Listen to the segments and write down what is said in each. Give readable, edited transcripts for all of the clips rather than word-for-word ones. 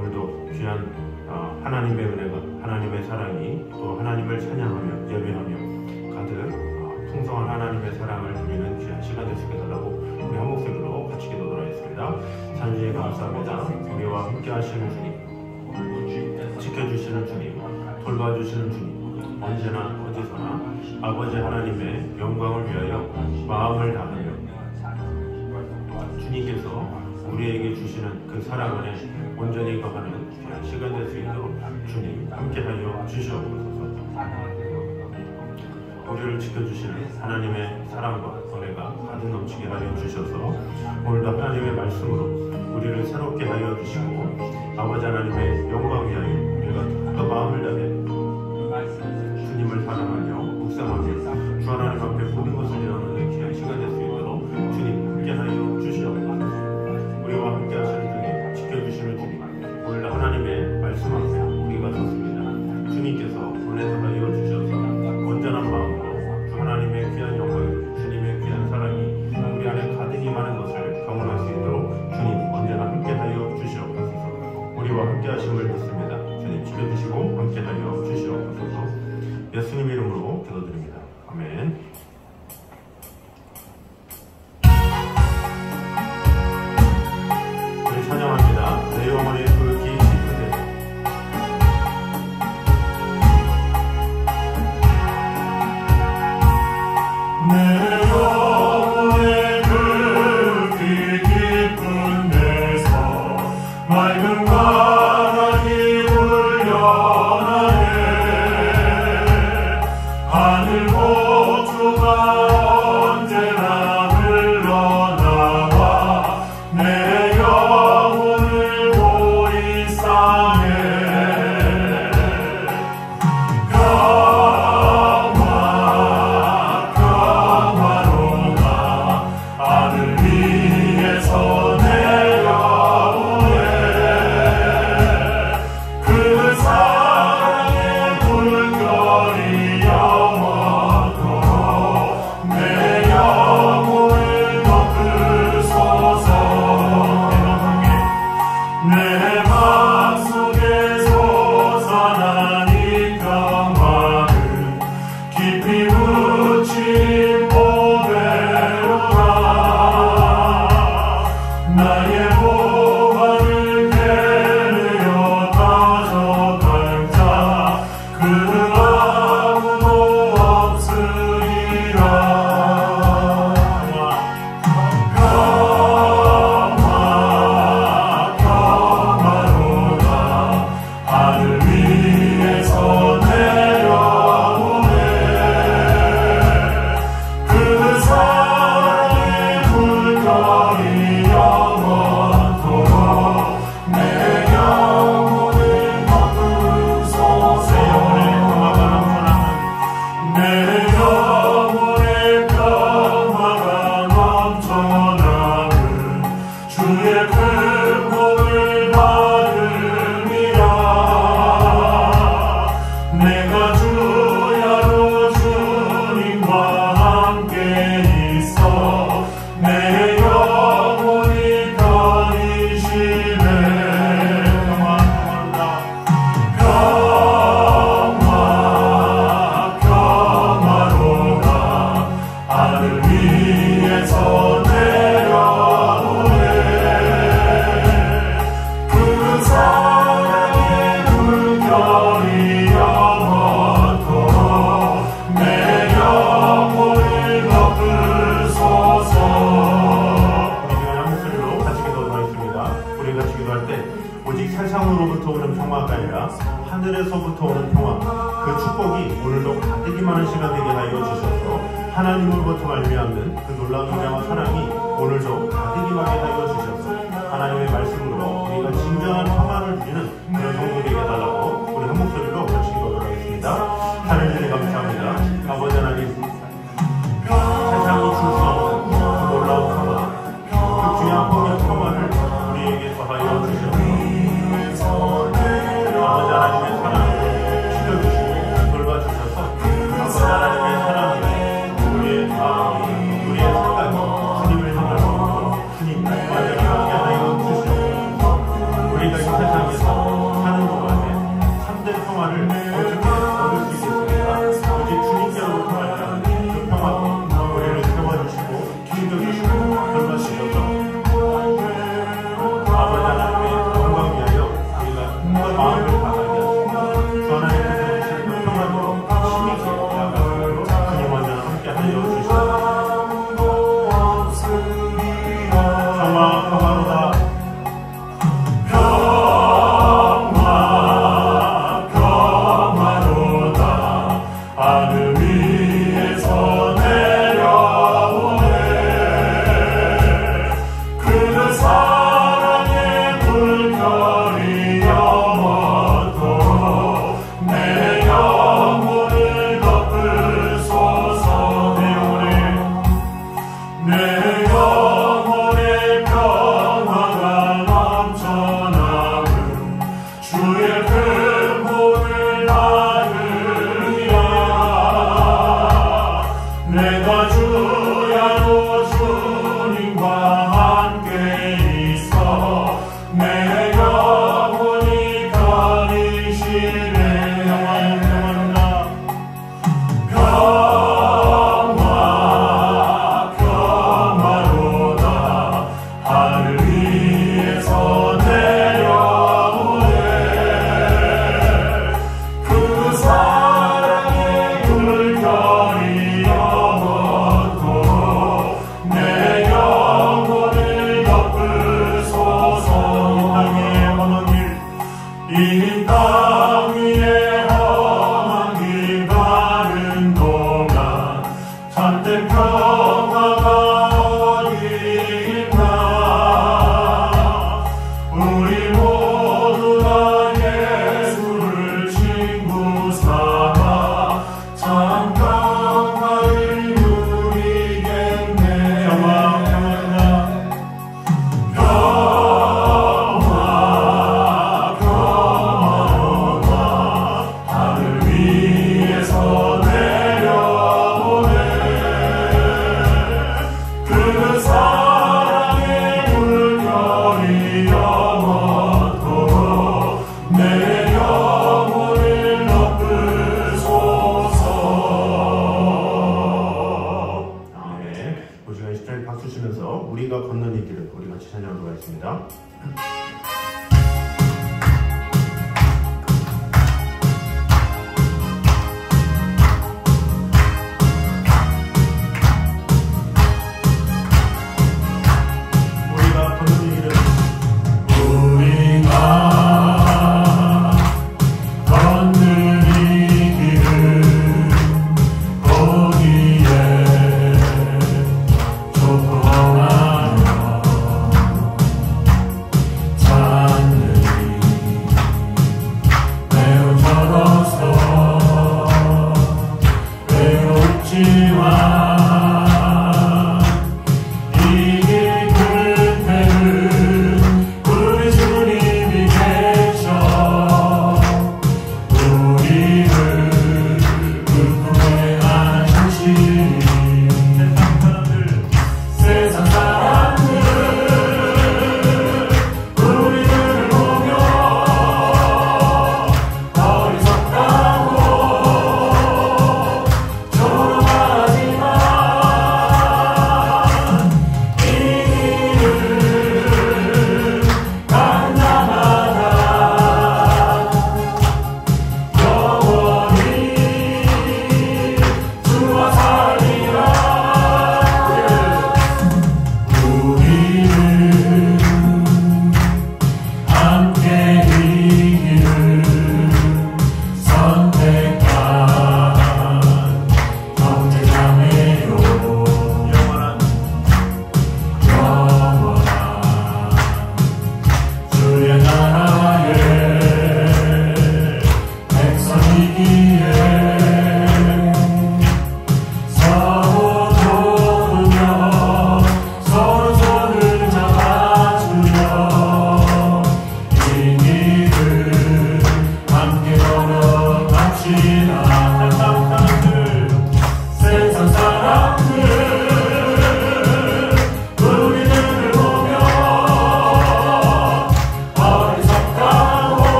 오늘도 귀한 하나님의 은혜가, 하나님의 사랑이, 또 하나님을 찬양하며 예배하며 가득 풍성한 하나님의 사랑을 누리는 귀한 시간 되시게 달라고 우리 한 목소리로 같이 기도드리겠습니다. 찬양에 감사합니다. 우리와 함께 하시는 주님, 지켜주시는 주님, 돌봐주시는 주님, 언제나 어디서나 아버지 하나님의 영광을 위하여 마음을 다하며 주님께서 우리에게 주시는 그 사랑 안에 온전히 거하는 귀한 시간 될 수 있도록 주님 함께하여 주시옵소서. 우리를 지켜주시는 하나님의 사랑과 은혜가 가득 넘치게 하여 주셔서 오늘도 하나님의 말씀으로 우리를 새롭게 하여 주시고 아버지 하나님의 영광 위하여 우리가 더 마음을 다해 주님을 사랑하며 묵상하며 주 하나님 앞에 모든 것을 내어놓는 귀한 시간 될 수 있도록 주님 함께하여 주시옵소서. 우리와 함께 하시는 주님, 지켜주시는 주님, 오늘도 하나님의 말씀 앞에 우리가 섰습니다. 주님께서 은혜 더하여 주셔서 온전한 마음으로 주 하나님의 귀한 영광, 주님의 귀한 사랑이 우리 안에 가득히 많은 것을 경험할 수 있도록 주님 언제나 함께하여 주시옵소서. 우리와 함께 하심을 믿습니다. 주님 지켜주시고 함께하여 주시옵소서. 예수님 이름으로 기도드립니다. 아멘. 찬양합니다. 내 영혼의 굵기 깊은 데서. 내 영혼의 굵기 깊은 데서 맑은 바람이 불려나네. 하늘 보초가 언제나 흘러나와 내 영혼을 보이사네. 평화로가 하늘 위에서 내려오네. 그 사랑의 물결이 영원토록 내 영혼을 덮으소서. 내 맘속에 솟아난 이 평화는 깊이 묻힌 보배로라. 나의 보화를 깨르려 가져갈 자 그 아무도 없으리라. 평화로가 하늘 위에서 내려오네. 그 사랑의 물결이 영원토록 내 영혼을 덮으소서. 내 영혼의 평화가 넘쳐나는 주의 큰 복을 받음이라. 내가 주야로 주님과 함께 있어 내 영혼이 편히쉬네. 평화로가 하늘 위에서 내려오네. 그 사랑의 물결이 영원토록 내 영혼을 덮으소서. 우리가 한 목소리로 같이 기도하겠습니다. 우리 같이 기도할 때 오직 세상으로부터 오는 평화가 아니라 하늘에서부터 오는 평화, 그 축복이 오늘도 가득히 많은 시간 되게 하여 주셔서 하나님으로부터 말미암는 그 놀라운 은혜와 사랑이 오늘도 가득히 많게 하여 주셔서 하나님의 말씀으로 우리가 진정한 평화를 누리는 그런 성도 되게 해달라고 우리 한 목소리로 같이 기도하도록 하겠습니다. 하나님 감사합니다. 아버지 하나님, 세상이 줄 수 없는 그 놀라운 평화, 그 귀한 평화를 우리에게 더하여 주셔서 아버지 하나님의 사랑을 지켜주시고 돌봐주셔서 아버지 하나님의 사랑이 우리의 마음이, 우리의 생각이 주님을 향하여 주님 완전히 함께 하여 주시옵소서.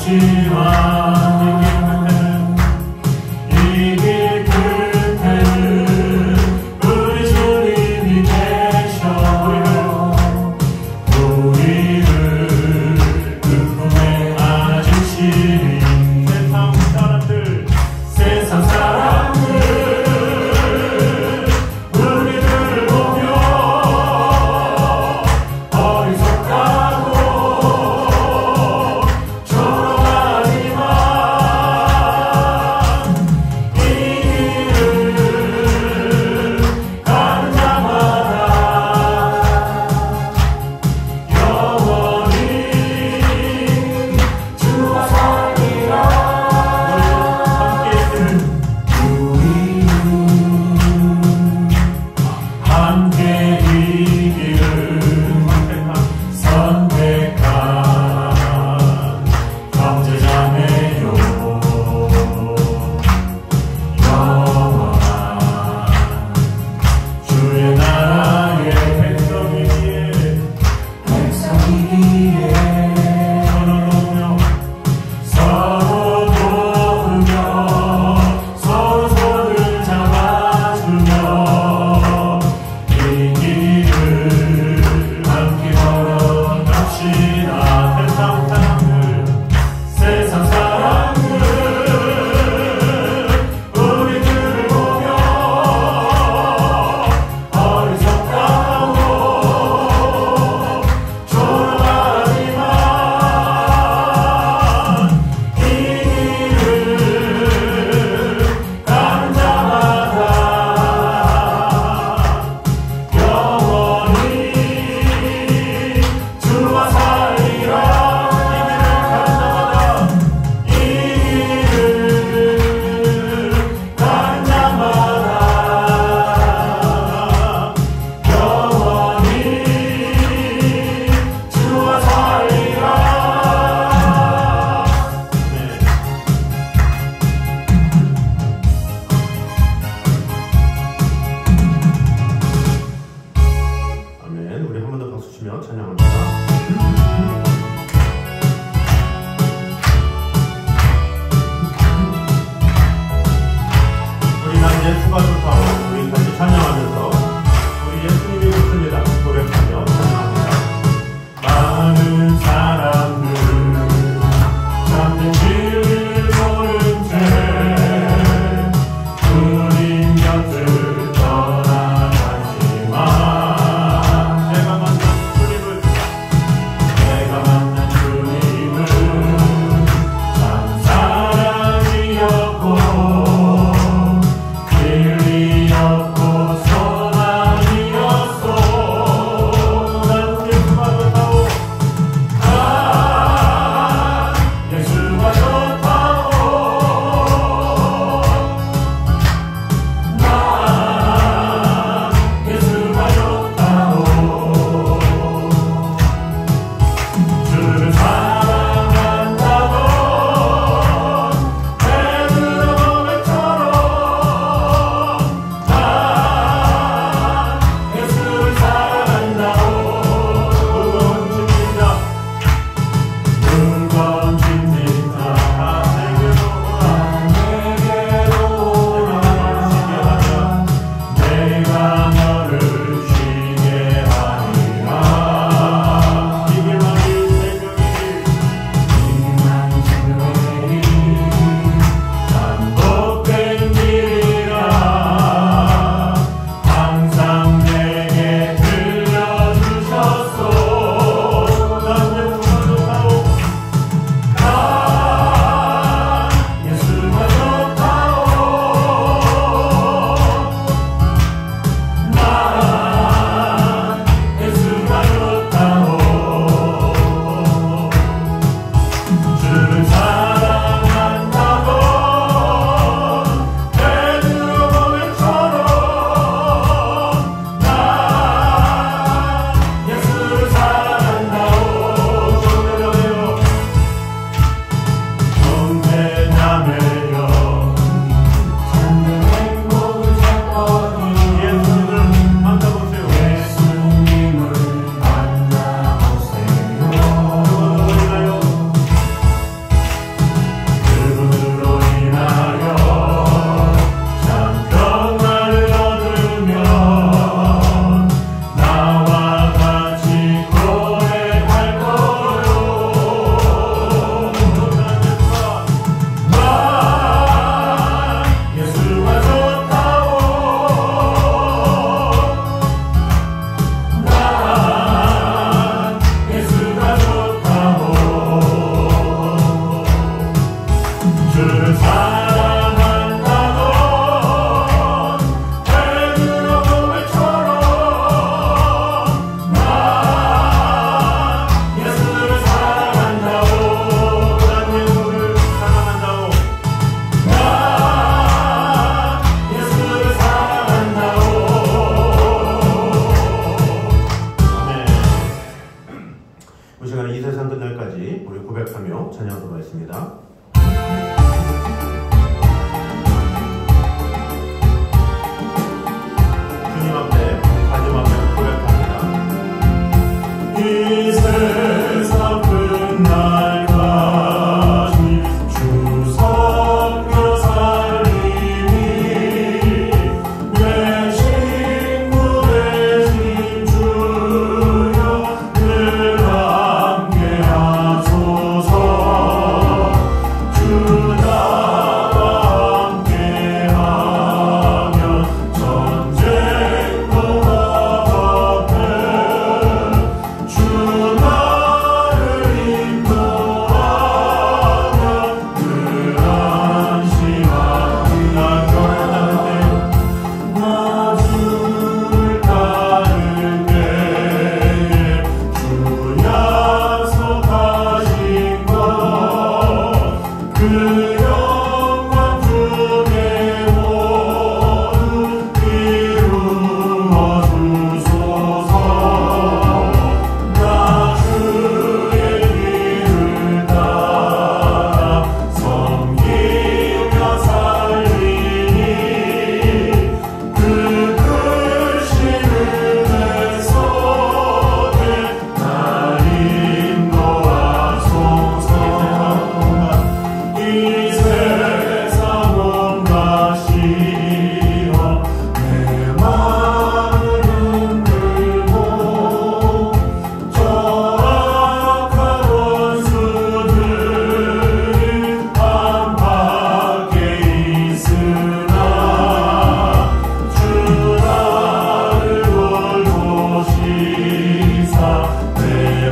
세상 하겠습니다. 주님 앞에 마지막에 고백합니다. 이 세상 끝날까지 주 섬겨 살리니 내 친구 되신 주여 늘 함께 하소서. 주 나와 함께 하면 전쟁도 어렵네. 주 나를 인도하면 늘 안심하리. 나 주를 따를 때에 주 약속하신 것 그 영광 중에 모두 이루어 주소서. 나 주의 길을 따라 섬기며 살리니 그 크신 은혜 속에 날 인도하소서. 이 세상 온갖 시험 내 마음을 흔들고 저 악한 원수들이 안팎에 있으나 주 나를 돌보시사 내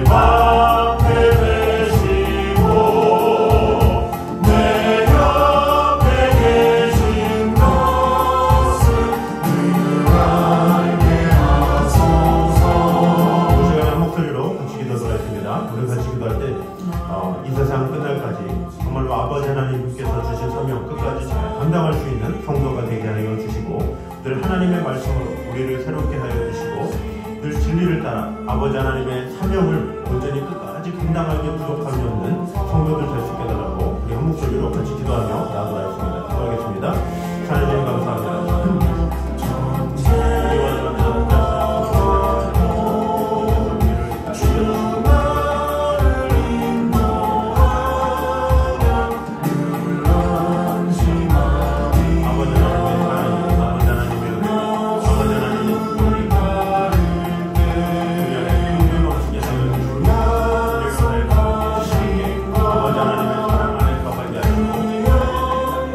방패 되시고 내 옆에 계신 것을 늘 알게 하소서. 시간 한 목소리로 같이 기도하겠습니다. 우리 같이 기도할 때 이 세상 끝날까지 정말로 아버지 하나님께서 주신 사명 끝까지 잘 감당할 수 있는 성도가 되게 하여 주시고 늘 하나님의 말씀으로 우리를 새롭게 하여 주시고 늘 진리를 따라 아버지 하나님의 사명을 온전히 끝까지 감당하기 부족함이 없는 성도들 될 수 있게 해달라고 우리 한 목소리로 같이 기도하며 나아가겠습니다. 기도하겠습니다. 하나님 감사합니다. 아버지 하나님의 사랑 안에 거하게 하시고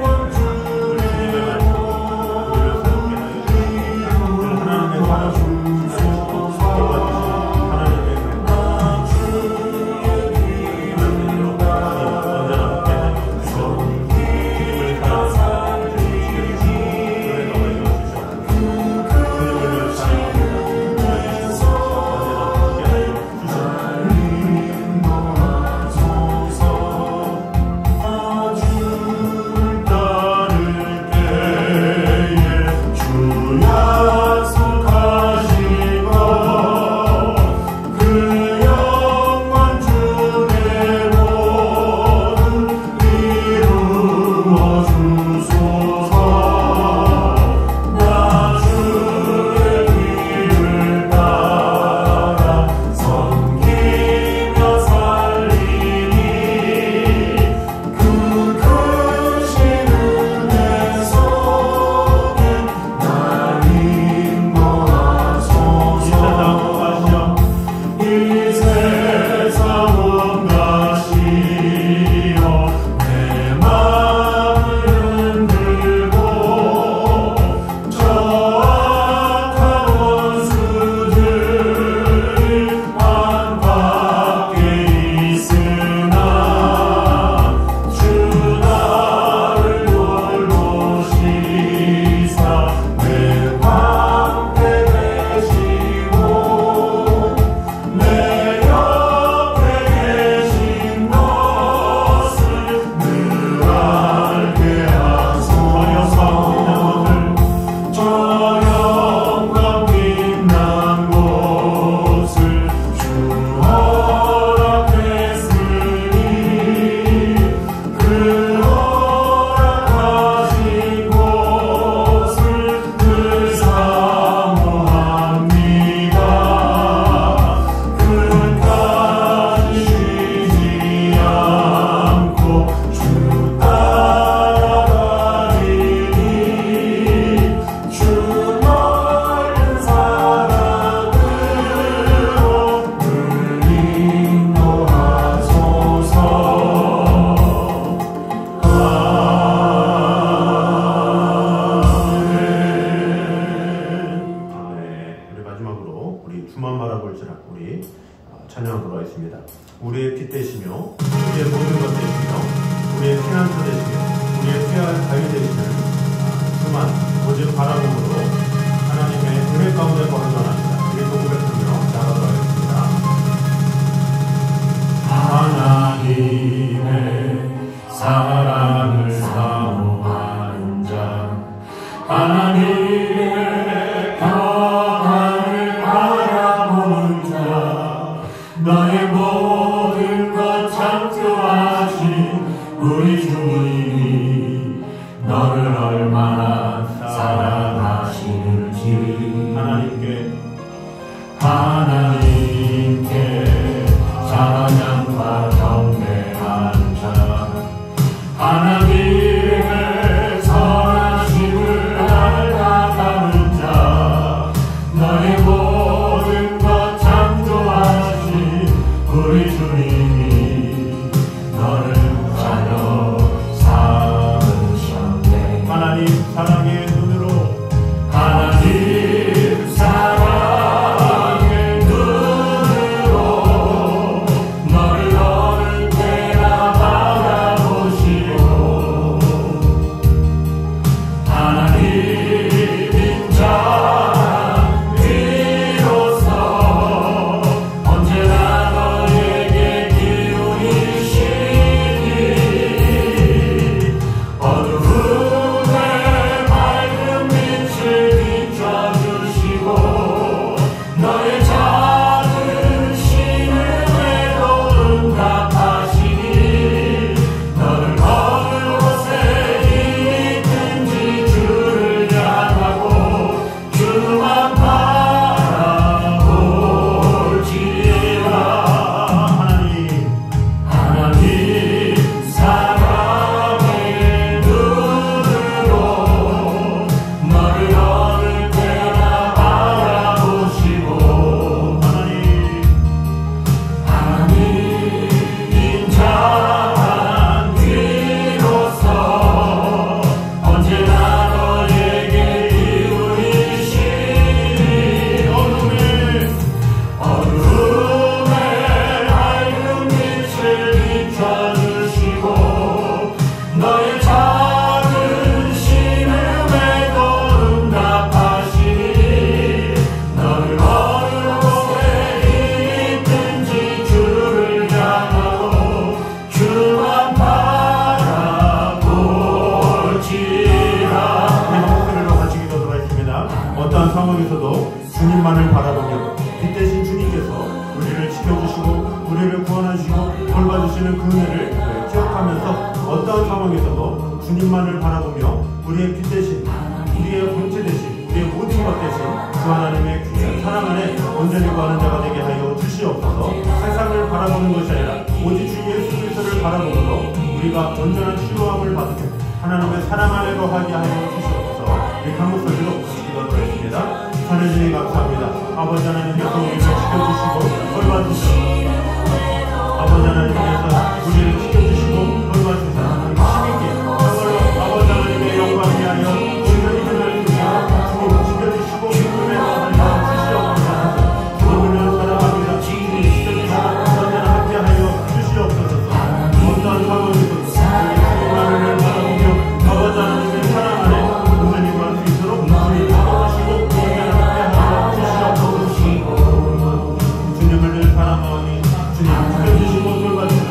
사랑을 사모하는 자 하나님의 평안을 바라보는 자 너의 모든 것 창조하신 우리 주님이 너를 얼마나 사랑하시는지 하나님께 찬양과 경배한 자 하나님의 선하심을 알아가는 자 너의 모든 것 창조하신 우리 주님이 너를 자녀 삼으셨네. 하나님 사랑의 눈으로 하나님 사랑의 눈으로 너를 어느 때나 바라보시고 하나님인 자 비로소 언제나 너에게 기울이시니 어두움에 밝은 빛을 비춰주시고 너의 작은 신음에도 응답하시니 너를 어느 곳에 있든지 주를 향하고 주만 바라볼지라. 하나님 사랑의 눈으로 너를 어느 때나 바라보시고 하나님인 자 비로소 언제나 너에게 이루시니 어둠에 밝은 빛을 비춰주시고 너의 작은 신음에도 응답하시니 너를 어느 곳에 있든지 주를 향하고 주만 바라볼지라. 목소리로 같이 기도하도록 하겠습니다. 어떠한 상황에서도 주님만을 바라보며 빛 대신 주님께서 우리를 지켜주시고 우리를 구원하시고 돌봐주시는 그 은혜를 기억하면서 어떠한 상황에서도 주님만을 바라보며 우리의 빛 대신 우리의 본체 대신 우리의 모든 것 대신 그 하나님의 귀한 사랑 안에 온전히 거하는 자가 되게 하여 주시옵소서. 세상을 바라보는 것이 아니라 오직 주 예수 그리스도를 바라보므로 우리가 온전한 치유함을 받으며 하나님의 사랑 안에 거하게 하여 주시옵소서. 이 강목소리로 기도하도록 하겠습니다. 하나님 감사합니다. 아버지 하나님께서 우리를 지켜주시고 돌봐주시고 아버지 하나님께서 우리를 지켜주시고 돌봐주시고 힘있게 정말로 아버지 하나님의 영광 위하여 온전히 힘을 주시고 주님 지켜주시고 기쁨에 거하여 주시옵소서. 주님을 사랑합니다. 주님 지켜주시고 언제나 함께하여 주시옵소서. 어떠한 상황에서도 주님만을 바라보며 아버지 하나님의 사랑 안에 온전히 거할 수 있도록 주님 도와주시고 언제나 함께하여 주시옵소서. 주님을 늘 사랑하오니 주님 지켜주시고 돌봐주시고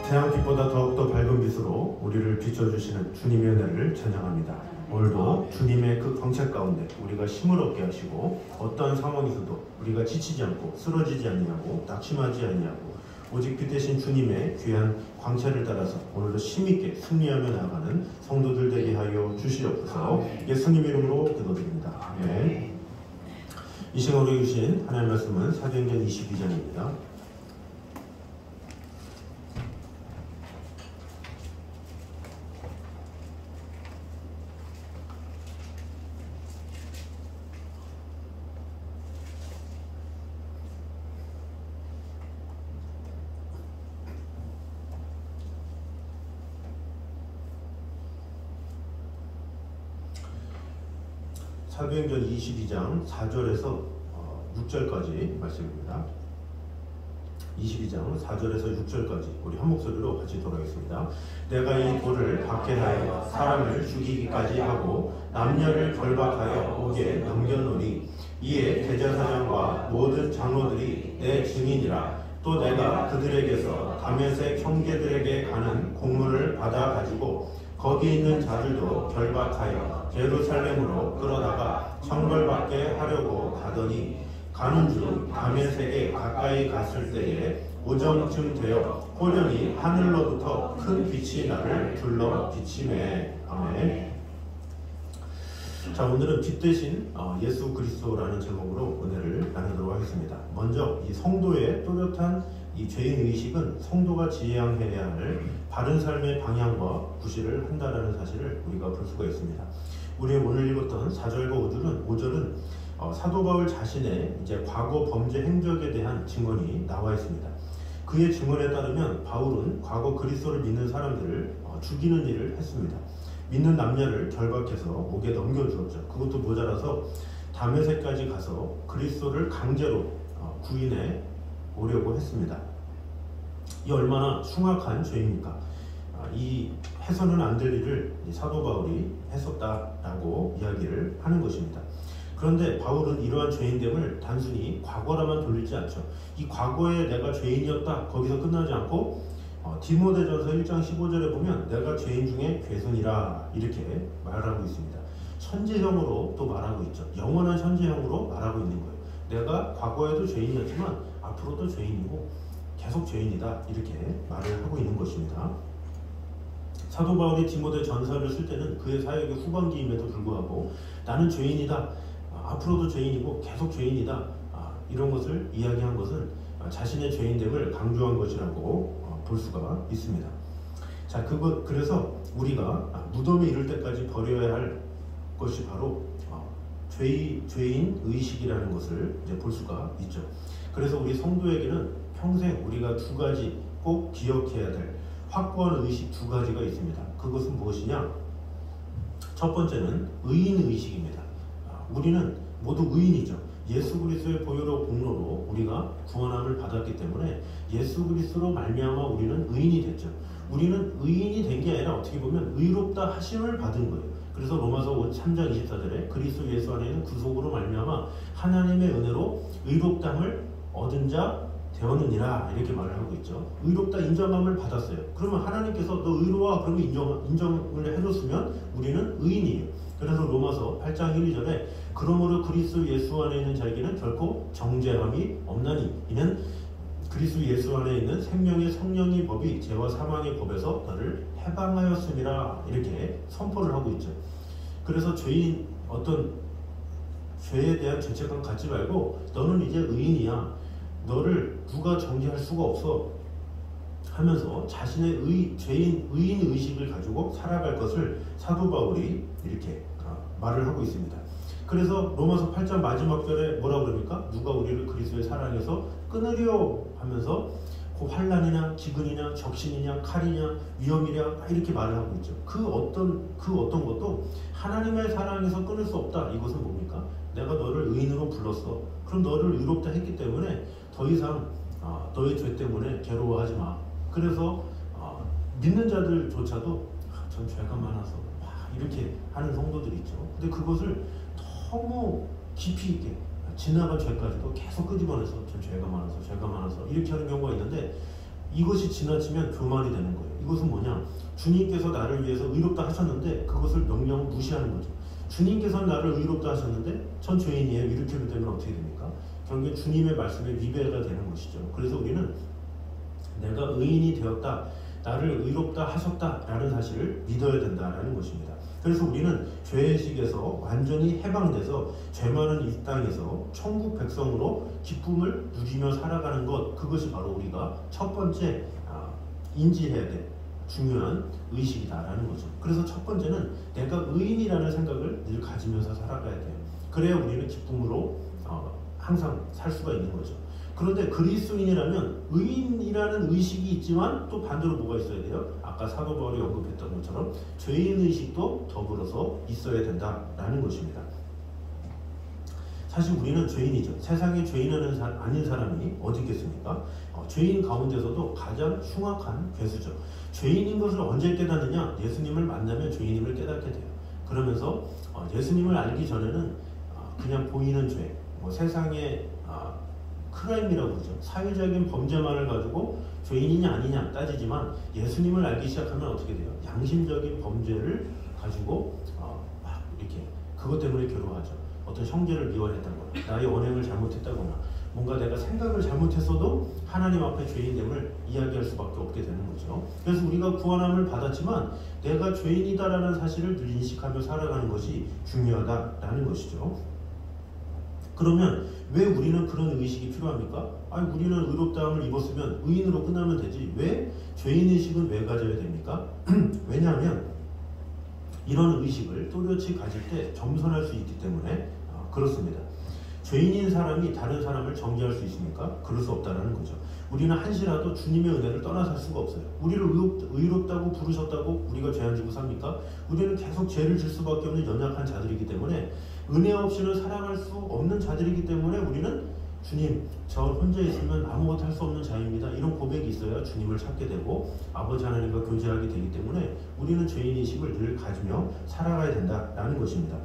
태양빛보다 더욱더 밝은 빛으로 우리를 비춰주시는 주님의 은혜를 찬양합니다. 오늘도 주님의 그 광채 가운데 우리가 힘을 얻게 하시고 어떠한 상황에서도 우리가 지치지 않고 쓰러지지 아니하고 낙심하지 아니하고 오직 빛 대신 주님의 귀한 광채를 따라서 오늘도 힘있게 승리하며 나아가는 성도들 되게 하여 주시옵소서. 예수님 이름으로 기도드립니다. 아멘. 이 시간 우리에게 주신 하나님의 말씀은 사도행전 22장입니다. 사도행전 22장 4절에서 6절까지 말씀입니다. 22장 4절에서 6절까지 우리 한 목소리로 같이 돌아가겠습니다. 내가 이 돌을 박해하여 사람을 죽이기까지 하고 남녀를 결박하여 옥에 넘겼노니 이에 대제사장과 모든 장로들이 내 증인이라. 또 내가 그들에게서 다메섹 형제들에게 가는 공문을 받아 가지고 거기 있는 자들도 결박하여 예루살렘으로 끌어다가 형벌받게 하려고 가더니 가는 중 다메섹에 가까이 갔을 때에 오정쯤 되어 호련히 하늘로부터 큰 빛이 나를 둘러 비치매. 아멘. 자, 오늘은 빛 대신 예수 그리스도라는 제목으로 은혜를 나누도록 하겠습니다. 먼저 이 성도의 또렷한 이 죄인 의식은 성도가 지향해야 할 바른 삶의 방향과 구실을 한다라는 사실을 우리가 볼 수가 있습니다. 우리 오늘 읽었던 4절과 5절은 사도 바울 자신의 이제 과거 범죄 행적에 대한 증언이 나와 있습니다. 그의 증언에 따르면 바울은 과거 그리스도를 믿는 사람들을 죽이는 일을 했습니다. 믿는 남녀를 결박해서 옥에 넘겨주었죠. 그것도 모자라서 다메섹까지 가서 그리스도를 강제로 구인해 오려고 했습니다. 이 얼마나 흉악한 죄입니까? 이 해서는 안 될 일을 사도 바울이 했었다라고 이야기를 하는 것입니다. 그런데 바울은 이러한 죄인됨을 단순히 과거라만 돌리지 않죠. 이 과거에 내가 죄인이었다 거기서 끝나지 않고 디모데전서 1장 15절에 보면 내가 죄인 중에 괴순이라 이렇게 말하고 있습니다. 현재형으로 또 말하고 있죠. 영원한 현재형으로 말하고 있는 거예요. 내가 과거에도 죄인이었지만 앞으로도 죄인이고 계속 죄인이다 이렇게 말을 하고 있는 것입니다. 사도 바울이 디모데 전서를 쓸 때는 그의 사역의 후반기임에도 불구하고 나는 죄인이다, 앞으로도 죄인이고 계속 죄인이다, 이런 것을 이야기한 것은 자신의 죄인됨을 강조한 것이라고 볼 수가 있습니다. 자, 그래서 우리가 무덤에 이를 때까지 버려야 할 것이 바로 죄인 의식이라는 것을 이제 볼 수가 있죠. 그래서 우리 성도에게는 평생 우리가 두 가지 꼭 기억해야 될 확고한 의식 두 가지가 있습니다. 그것은 무엇이냐? 첫 번째는 의인 의식입니다. 우리는 모두 의인이죠. 예수 그리스도의 보혈로 공로로 우리가 구원함을 받았기 때문에 예수 그리스도로 말미암아 우리는 의인이 됐죠. 우리는 의인이 된 게 아니라 어떻게 보면 의롭다 하심을 받은 거예요. 그래서 로마서 3장 24절에 그리스도 예수 안에 있는 구속으로 말미암아 하나님의 은혜로 의롭다함을 얻은 자 되었느니라 이렇게 말을 하고 있죠. 의롭다 인정함을 받았어요. 그러면 하나님께서 너 의로와 그러면 인정을 해줬으면 우리는 의인이에요. 그래서 로마서 8장 1절에 그러므로 그리스도 예수 안에 있는 자에게는 결코 정죄함이 없나니 이는 그리스도 예수 안에 있는 생명의 성령의 법이 죄와 사망의 법에서 너를 해방하였음이라 이렇게 선포를 하고 있죠. 그래서 죄인 어떤 죄에 대한 죄책감 갖지 말고 너는 이제 의인이야. 너를 누가 정죄할 수가 없어 하면서 자신의 의인 의식을 가지고 살아갈 것을 사도 바울이 이렇게 말을 하고 있습니다. 그래서 로마서 8장 마지막 절에 뭐라고 그럽니까? 누가 우리를 그리스도의 사랑에서 끊으려 하면서 그 환난이나 기근이냐 적신이냐 칼이냐 위험이냐 이렇게 말을 하고 있죠. 그 어떤 것도 하나님의 사랑에서 끊을 수 없다. 이것은 뭡니까? 내가 너를 의인으로 불렀어. 그럼 너를 의롭다 했기 때문에 더 이상 너의 죄 때문에 괴로워하지 마. 그래서 믿는 자들조차도 전 죄가 많아서 이렇게 하는 성도들이 있죠. 근데 그것을 너무 깊이 있게 지나간 죄까지도 계속 끄집어내서 전 죄가 많아서 이렇게 하는 경우가 있는데 이것이 지나치면 교만이 되는 거예요. 이것은 뭐냐? 주님께서 나를 위해서 의롭다 하셨는데 그것을 명령 무시하는 거죠. 주님께서 나를 의롭다 하셨는데 전 죄인이에요. 이렇게 되면 어떻게 됩니까? 결국에 주님의 말씀에 위배가 되는 것이죠. 그래서 우리는 내가 의인이 되었다, 나를 의롭다 하셨다라는 사실을 믿어야 된다라는 것입니다. 그래서 우리는 죄의식에서 완전히 해방돼서 죄 많은 이 땅에서 천국 백성으로 기쁨을 누리며 살아가는 것, 그것이 바로 우리가 첫 번째 인지해야 될 중요한 의식이다라는 거죠. 그래서 첫 번째는 내가 의인이라는 생각을 늘 가지면서 살아가야 돼요. 그래야 우리는 기쁨으로 항상 살 수가 있는 거죠. 그런데 그리스도인이라면 의인이라는 의식이 있지만 또 반대로 뭐가 있어야 돼요? 아까 사도 바울이 언급했던 것처럼 죄인의식도 더불어서 있어야 된다라는 것입니다. 사실 우리는 죄인이죠. 세상에 죄인은 아닌 사람이 어디 있겠습니까? 죄인 가운데서도 가장 흉악한 괴수죠. 죄인인 것을 언제 깨닫느냐? 예수님을 만나면 죄인임을 깨닫게 돼요. 그러면서 예수님을 알기 전에는 그냥 보이는 죄, 세상의 크라임이라고 그러죠. 사회적인 범죄만을 가지고 죄인이냐 아니냐 따지지만 예수님을 알기 시작하면 어떻게 돼요? 양심적인 범죄를 가지고 막 이렇게 그것 때문에 괴로워하죠. 어떤 형제를 미워했다거나 나의 언행을 잘못했다거나 뭔가 내가 생각을 잘못했어도 하나님 앞에 죄인됨을 이야기할 수밖에 없게 되는 거죠. 그래서 우리가 구원함을 받았지만 내가 죄인이다라는 사실을 늘 인식하며 살아가는 것이 중요하다라는 것이죠. 그러면 왜 우리는 그런 의식이 필요합니까? 아니, 우리는 의롭다함을 입었으면 의인으로 끝나면 되지. 왜 죄인의식은 왜 가져야 됩니까? 왜냐하면 이런 의식을 또렷이 가질 때 겸손할 수 있기 때문에 그렇습니다. 죄인인 사람이 다른 사람을 정죄할 수 있습니까? 그럴 수 없다는 거죠. 우리는 한시라도 주님의 은혜를 떠나 살 수가 없어요. 우리를 의롭다고 부르셨다고 우리가 죄 안 지고 삽니까? 우리는 계속 죄를 질 수밖에 없는 연약한 자들이기 때문에 은혜 없이는 살아갈 수 없는 자들이기 때문에 우리는 주님, 저 혼자 있으면 아무것도 할 수 없는 자입니다. 이런 고백이 있어야 주님을 찾게 되고 아버지 하나님과 교제하게 되기 때문에 우리는 죄인의식을 늘 가지며 살아가야 된다라는 것입니다.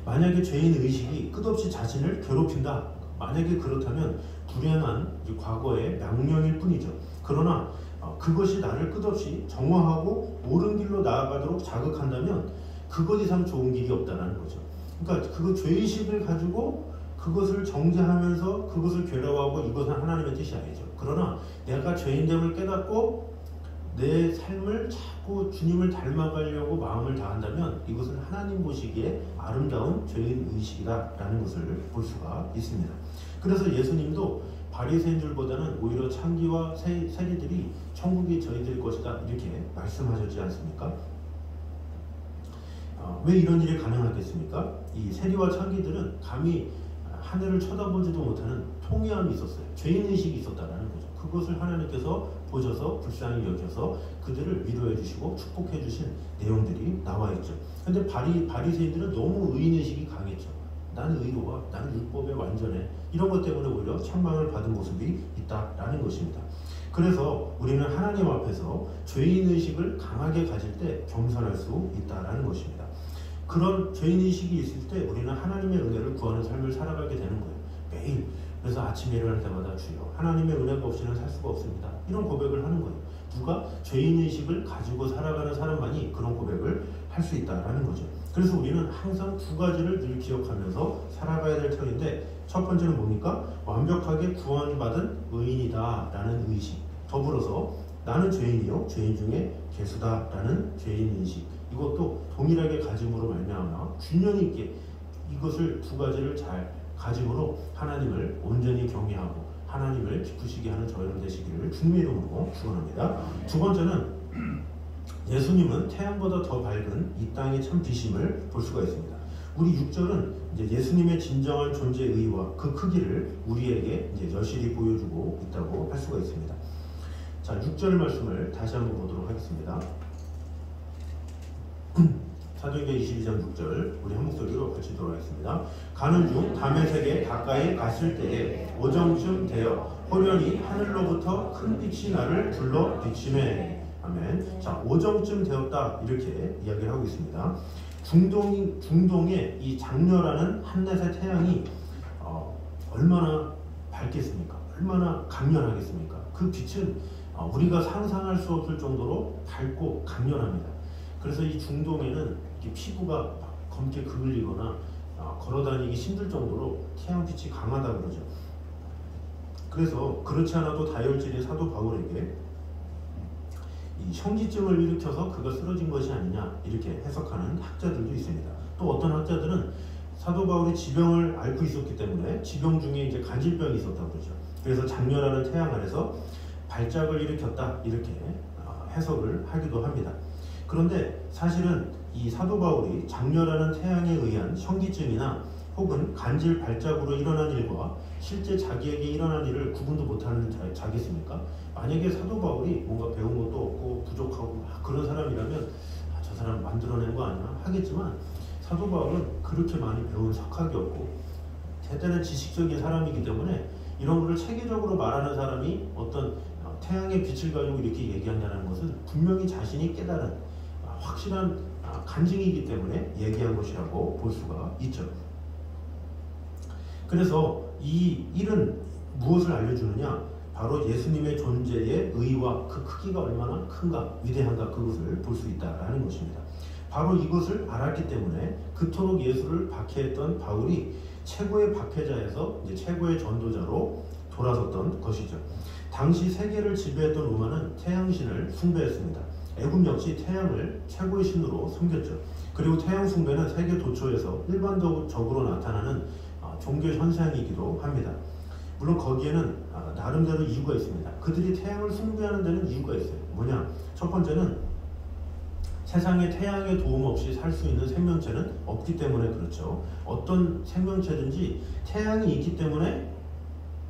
만약에 죄인의식이 끝없이 자신을 괴롭힌다. 만약에 그렇다면 불행한 과거의 명령일 뿐이죠. 그러나 그것이 나를 끝없이 정화하고 옳은 길로 나아가도록 자극한다면 그것 이상 좋은 길이 없다는 거죠. 그러니까 그 죄의식을 가지고 그것을 정죄하면서 그것을 괴로워하고 이것은 하나님의 뜻이 아니죠. 그러나 내가 죄인됨을 깨닫고 내 삶을 자꾸 주님을 닮아가려고 마음을 다한다면 이것은 하나님 보시기에 아름다운 죄인의식이다라는 것을 볼 수가 있습니다. 그래서 예수님도 바리새인 줄보다는 오히려 창기와 세리들이 천국이 저희들 것이다 이렇게 말씀하셨지 않습니까? 왜 이런 일이 가능하겠습니까? 이 세리와 창기들은 감히 하늘을 쳐다보지도 못하는 통회함이 있었어요. 죄인의식이 있었다는 거죠. 그것을 하나님께서 보셔서 불쌍히 여겨서 그들을 위로해 주시고 축복해 주신 내용들이 나와 있죠. 근데 바리새인들은 너무 의인의식이 강했죠. 나는 의로워, 나는 율법에 완전해. 이런 것 때문에 오히려 책망을 받은 모습이 있다라는 것입니다. 그래서 우리는 하나님 앞에서 죄인의식을 강하게 가질 때 겸손할 수 있다라는 것입니다. 그런 죄인의식이 있을 때 우리는 하나님의 은혜를 구하는 삶을 살아가게 되는 거예요. 매일. 그래서 아침에 일어날 때마다 주여 하나님의 은혜가 없이는 살 수가 없습니다. 이런 고백을 하는 거예요. 누가 죄인의식을 가지고 살아가는 사람만이 그런 고백을 할 수 있다라는 거죠. 그래서 우리는 항상 두 가지를 늘 기억하면서 살아가야 될 터인데 첫 번째는 뭡니까? 완벽하게 구원받은 의인이다라는 의식. 더불어서 나는 죄인이요 죄인 중에 괴수다라는 죄인의식. 이것도 동일하게 가짐으로 말미암아 균형 있게 이것을 두 가지를 잘 가짐으로 하나님을 온전히 경외하고 하나님을 기쁘시게 하는 저희들 되시기를 주님의 이름으로 축원합니다. 두 번째는 예수님은 태양보다 더 밝은 이 땅의 참 빛임을 볼 수가 있습니다. 우리 6절은 이제 예수님의 진정한 존재의 의의와 그 크기를 우리에게 이제 여실히 보여주고 있다고 할 수가 있습니다. 자, 6절 말씀을 다시 한번 보도록 하겠습니다. 사도행전 22장 6절 우리 한 목소리로 같이 돌아가겠습니다. 가는 중 다메섹에 가까이 갔을 때에 오정쯤 되어 호련히 하늘로부터 큰 빛이 나를 둘러 비치매. 아멘. 자, 오정쯤 되었다 이렇게 이야기를 하고 있습니다. 중동의 이 장렬하는 한낮의 태양이 얼마나 밝겠습니까? 얼마나 강렬하겠습니까? 그 빛은 우리가 상상할 수 없을 정도로 밝고 강렬합니다. 그래서 이 중동에는 피부가 검게 그을리거나 걸어다니기 힘들 정도로 태양빛이 강하다고 그러죠. 그래서 그렇지 않아도 다혈질의 사도 바울에게 이 현기증을 일으켜서 그가 쓰러진 것이 아니냐 이렇게 해석하는 학자들도 있습니다. 또 어떤 학자들은 사도 바울이 지병을 앓고 있었기 때문에 지병 중에 이제 간질병이 있었다고 그러죠. 그래서 장렬하는 태양 아래서 발작을 일으켰다 이렇게 해석을 하기도 합니다. 그런데 사실은 이 사도 바울이 장렬하는 태양에 의한 현기증이나 혹은 간질 발작으로 일어난 일과 실제 자기에게 일어난 일을 구분도 못하는 자겠습니까? 만약에 사도 바울이 뭔가 배운 것도 없고 부족하고 그런 사람이라면 저 사람 만들어낸 거 아니야 하겠지만, 사도 바울은 그렇게 많이 배운 석학이 없고 대단한 지식적인 사람이기 때문에 이런 거를 체계적으로 말하는 사람이 어떤 태양의 빛을 가지고 이렇게 얘기한다는 것은 분명히 자신이 깨달은 확실한 간증이기 때문에 얘기한 것이라고 볼 수가 있죠. 그래서 이 일은 무엇을 알려주느냐? 바로 예수님의 존재의 의와 그 크기가 얼마나 큰가, 위대한가, 그것을 볼 수 있다라는 것입니다. 바로 이것을 알았기 때문에 그토록 예수를 박해했던 바울이 최고의 박해자에서 이제 최고의 전도자로 돌아섰던 것이죠. 당시 세계를 지배했던 로마는 태양신을 숭배했습니다. 애굽 역시 태양을 최고의 신으로 섬겼죠. 그리고 태양 숭배는 세계 도처에서 일반적으로 나타나는 종교 현상이기도 합니다. 물론 거기에는 나름대로 이유가 있습니다. 그들이 태양을 숭배하는 데는 이유가 있어요. 뭐냐? 첫 번째는 세상에 태양의 도움 없이 살 수 있는 생명체는 없기 때문에 그렇죠. 어떤 생명체든지 태양이 있기 때문에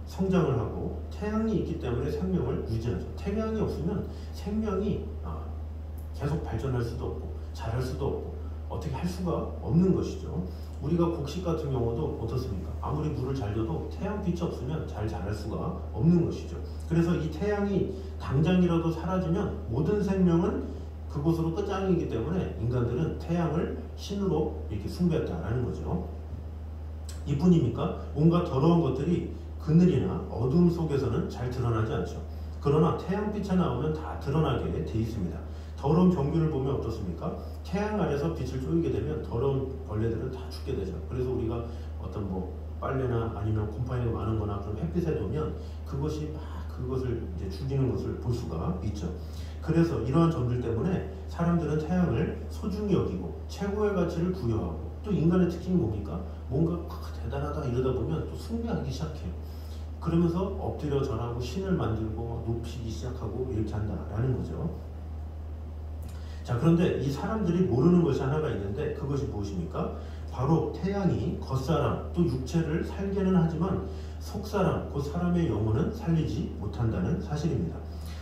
성장을 하고 태양이 있기 때문에 생명을 유지하죠. 태양이 없으면 생명이 계속 발전할 수도 없고 자랄 수도 없고 어떻게 할 수가 없는 것이죠. 우리가 곡식 같은 경우도 어떻습니까? 아무리 물을 잘 줘도 태양빛이 없으면 잘 자랄 수가 없는 것이죠. 그래서 이 태양이 당장이라도 사라지면 모든 생명은 그곳으로 끝장이기 때문에 인간들은 태양을 신으로 이렇게 숭배했다라는 거죠. 이뿐입니까? 온갖 더러운 것들이 그늘이나 어둠 속에서는 잘 드러나지 않죠. 그러나 태양빛에 나오면 다 드러나게 돼 있습니다. 더러운 병균을 보면 어떻습니까? 태양 아래서 빛을 쏘이게 되면 더러운 벌레들은 다 죽게 되죠. 그래서 우리가 어떤 빨래나 아니면 곰팡이가 많은 거나 그런 햇빛에 놓으면 그것이 막 그것을 이제 죽이는 것을 볼 수가 있죠. 그래서 이러한 점들 때문에 사람들은 태양을 소중히 여기고 최고의 가치를 부여하고, 또 인간의 특징이 뭡니까? 뭔가 대단하다 이러다 보면 또 숭배하기 시작해요. 그러면서 엎드려 절하고 신을 만들고 높이기 시작하고 이렇게 한다라는 거죠. 자, 그런데 이 사람들이 모르는 것이 하나가 있는데 그것이 무엇입니까? 바로 태양이 겉사람 또 육체를 살게는 하지만 속사람 곧 사람의 영혼은 살리지 못한다는 사실입니다.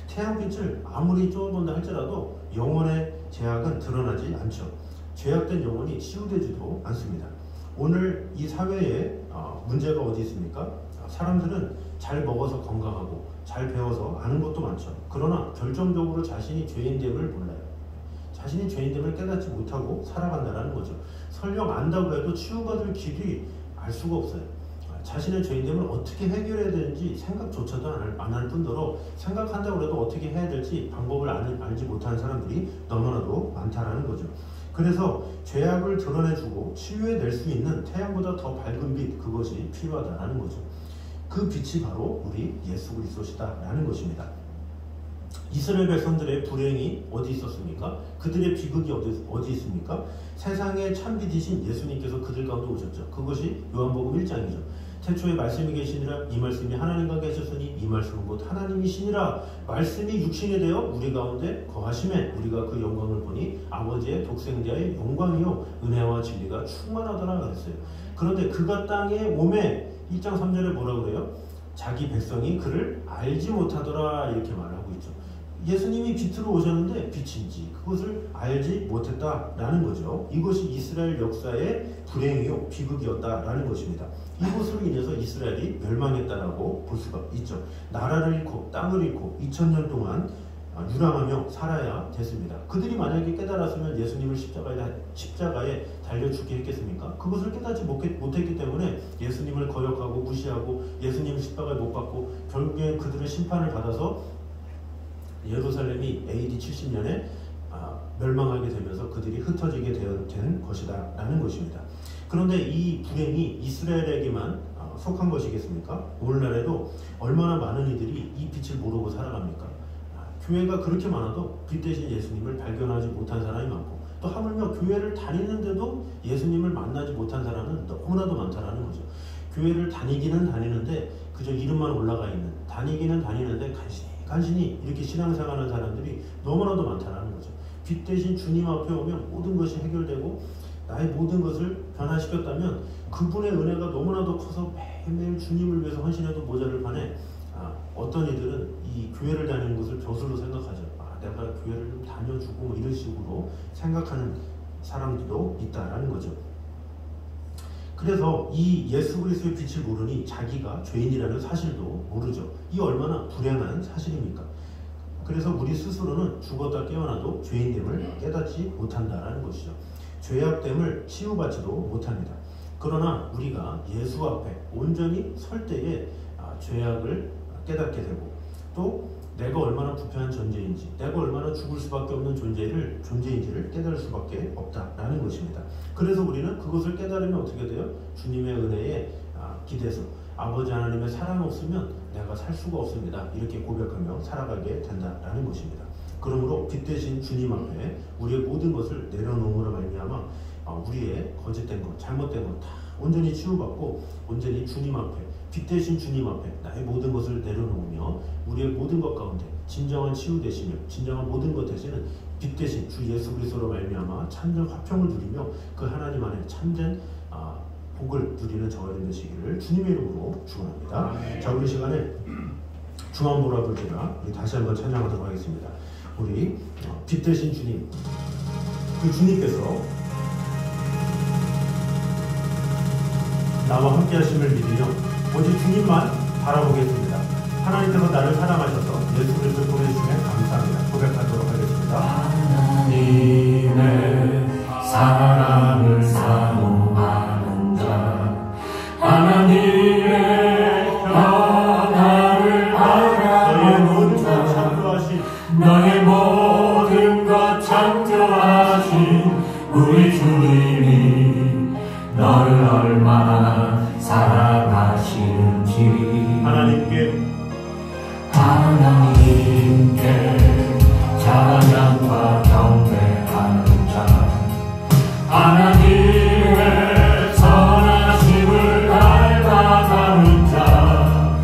태양빛을 아무리 쪼아본다 할지라도 영혼의 죄악은 드러나지 않죠. 죄악된 영혼이 치유되지도 않습니다. 오늘 이 사회에 문제가 어디 있습니까? 사람들은 잘 먹어서 건강하고 잘 배워서 아는 것도 많죠. 그러나 결정적으로 자신이 죄인됨을 몰라요. 자신이 죄인됨을 깨닫지 못하고 살아간다는 거죠. 설령 안다고 해도 치유받을 길이 알 수가 없어요. 자신의 죄인됨을 어떻게 해결해야 되는지 생각조차도 안 할 뿐더러 생각한다고 해도 어떻게 해야 될지 방법을 알지 못하는 사람들이 너무나도 많다라는 거죠. 그래서 죄악을 드러내주고 치유해낼 수 있는 태양보다 더 밝은 빛, 그것이 필요하다는 거죠. 그 빛이 바로 우리 예수 그리스도시다라는 것입니다. 이스라엘 백성들의 불행이 어디 있었습니까? 그들의 비극이 어디 있습니까? 세상의 참빛이신 예수님께서 그들 가운데 오셨죠. 그것이 요한복음 1장이죠. 태초에 말씀이 계시니라, 이 말씀이 하나님과 계셨으니 이 말씀은 곧 하나님이시니라. 말씀이 육신이 되어 우리 가운데 거하심에 우리가 그 영광을 보니 아버지의 독생자의 영광이요 은혜와 진리가 충만하더라 그랬어요. 그런데 그가 땅에 오매 1장 3절에 뭐라고 그래요? 자기 백성이 그를 알지 못하더라 이렇게 말하고 있죠. 예수님이 빛으로 오셨는데 빛인지 그것을 알지 못했다라는 거죠. 이것이 이스라엘 역사의 불행이요 비극이었다라는 것입니다. 이것으로 인해서 이스라엘이 멸망했다라고 볼 수가 있죠. 나라를 잃고 땅을 잃고 2000년 동안 유랑하며 살아야 됐습니다. 그들이 만약에 깨달았으면 예수님을 십자가에 달려 죽게 했겠습니까? 그것을 깨닫지 못했기 때문에 예수님을 거역하고 무시하고 예수님을 십자가에 못 박고 결국에 그들은 심판을 받아서 예루살렘이 AD 70년에 멸망하게 되면서 그들이 흩어지게 된 것이다 라는 것입니다. 그런데 이 불행이 이스라엘에게만 속한 것이겠습니까? 오늘날에도 얼마나 많은 이들이 이 빛을 모르고 살아갑니까? 교회가 그렇게 많아도 빛 대신 예수님을 발견하지 못한 사람이 많고, 또 하물며 교회를 다니는데도 예수님을 만나지 못한 사람은 너무나도 많다라는 거죠. 교회를 다니기는 다니는데 그저 이름만 올라가 있는, 다니기는 다니는데 간신히 이렇게 신앙생활하는 사람들이 너무나도 많다라는 거죠. 빛 대신 주님 앞에 오면 모든 것이 해결되고 나의 모든 것을 변화시켰다면 그분의 은혜가 너무나도 커서 매일매일 주님을 위해서 헌신해도 모자를 판에 어떤 이들은 이 교회를 다니는 것을 벼슬로 생각하죠. 내가 교회를 좀 다녀주고 뭐 이런 식으로 생각하는 사람들도 있다라는 거죠. 그래서 이 예수 그리스도의 빛을 모르니 자기가 죄인이라는 사실도 모르죠. 이 얼마나 불행한 사실입니까? 그래서 우리 스스로는 죽었다 깨어나도 죄인됨을 깨닫지 못한다라는 것이죠. 죄악됨을 치유받지도 못합니다. 그러나 우리가 예수 앞에 온전히 설 때에 죄악을 깨닫게 되고, 또 내가 얼마나 부패한 존재인지, 내가 얼마나 죽을 수밖에 없는 존재인지를 깨달을 수밖에 없다라는 것입니다. 그래서 우리는 그것을 깨달으면 어떻게 돼요? 주님의 은혜에 기대서 아버지 하나님의 사랑 없으면 내가 살 수가 없습니다. 이렇게 고백하며 살아가게 된다라는 것입니다. 그러므로 빛 대신 주님 앞에 우리의 모든 것을 내려놓음으로 말미암아 우리의 거짓된 것, 잘못된 것 다 온전히 치유받고 온전히 주님 앞에, 빛 대신 주님 앞에 나의 모든 것을 내려놓으며 우리의 모든 것 가운데 진정한 치유 되시며 진정한 모든 것 되시는 빛 대신 주 예수 그리스도로 말미암아 참된 화평을 누리며 그 하나님 안에 참된 복을 누리는 저와 여러분 되시기를 주님의 이름으로 축원합니다. 자, 우리 시간에 중앙보라 불제가 우리 다시 한번 찬양하도록 하겠습니다. 우리 빛 대신 주님, 그 주님께서 나와 함께 하심을 믿으며 오직 주님만 바라보겠습니다. 하나님께서 나를 사랑하셔서 예수 그리스도를 보내주시면 감사합니다. 고백하도록 하겠습니다. 하나님의 사랑을 사모하는 자, 하나님의 변화를 바라보는 자, 너의 모든 것 창조하신 우리 주님이 너를 얼마나 사랑하시는지 하나님께 찬양과 경배하는 자, 하나님의 선하심을 닮아가는 자,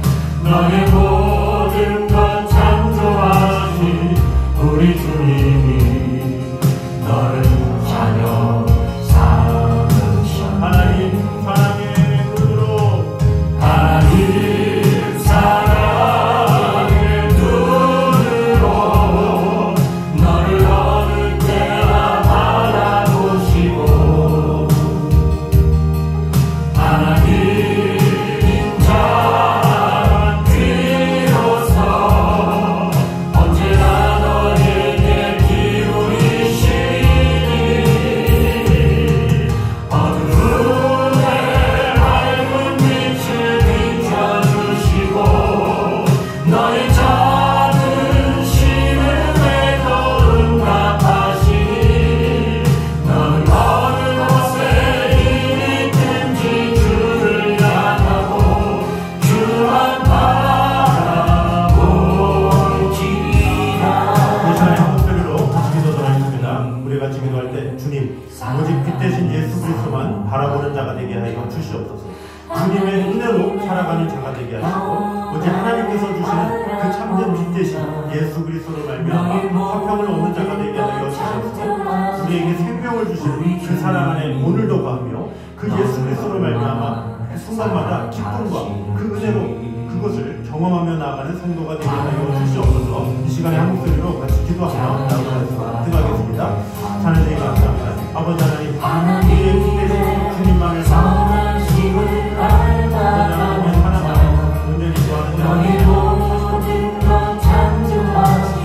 너의 모든 것 창조하신 우리 주님이 너를 자녀 하나님 사랑의 눈으로, 하나님 사랑의 눈으로 너를 어느 때나 바라보시고, 하나님 자 비로소 언제나 너에게 기울이시니 너의 작은 신음에도 응답하시니 너는 어느 곳에 있든지 주를 향하고 주만 바라볼지라. 이 시간에 한 목소리로 다시 기도하도록 하겠습니다. 우리 같이 기도할 때 주님, 오직 빛 대신 예수 그리스도만 바라보는 자가 되게 하여 주시옵소서. 주님의 은혜로 살아가는 자가 되게 하시고 오직 하나님께서 주시는 그 참된 빛 대신 예수 그리스도로 말미암아 화평을 얻는 자가 되게 하여 주시옵소서. 우리에게 생명을 주시는 그 사랑 안에 오늘도 거하며 그 예수 그리스도로 말미암아 순간마다 기쁨과 그 은혜로 그것을 경험하며 나아가는 성도가 되게 하여 주시옵소서. 이 시간에 한 목소리로 같이 기도하며 나아가겠습니다. 하나님 감사합니다. 아버지 하나님, 우리의 빛 대신 주님만을 선하심을 닮아가는 자, 너의 모든 것 창조하신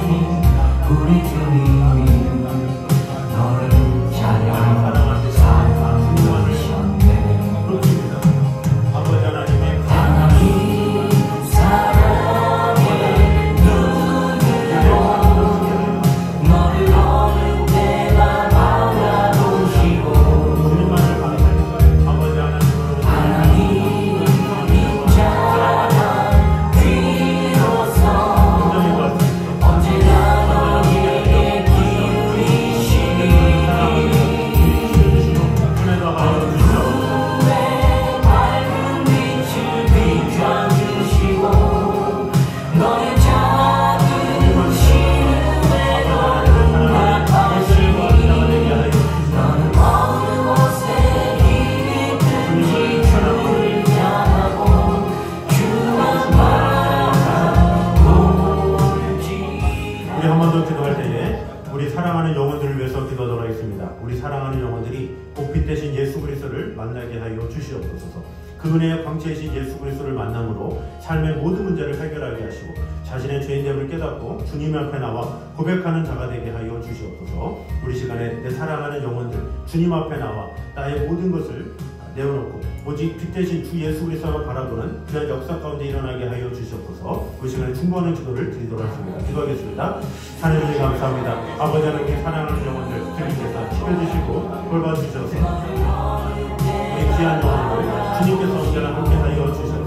사랑하는 영혼들이 복 빛 대신 예수 그리스도를 만나게 하여 주시옵소서. 그 은혜의 광채이신 예수 그리스도를 만남으로 삶의 모든 문제를 해결하게 하시고 자신의 죄인됨을 깨닫고 주님 앞에 나와 고백하는 자가 되게 하여 주시옵소서. 우리 시간에 내 사랑하는 영혼들 주님 앞에 나와 나의 모든 것을 내어놓고 오직 빛 대신 주 예수 그리스도만 바라보는 귀한 역사 가운데 일어나게 하여 주시옵소서. 그 시간에 충분한 기도를 드리도록 하겠습니다. 기도하겠습니다. 하나님 감사합니다. 아버지 하나님 사랑하는 영혼들 주님께서 지켜주시고 돌봐주셔서 우리 귀한 영혼들 주님께서 언제나 함께 하여 주셔서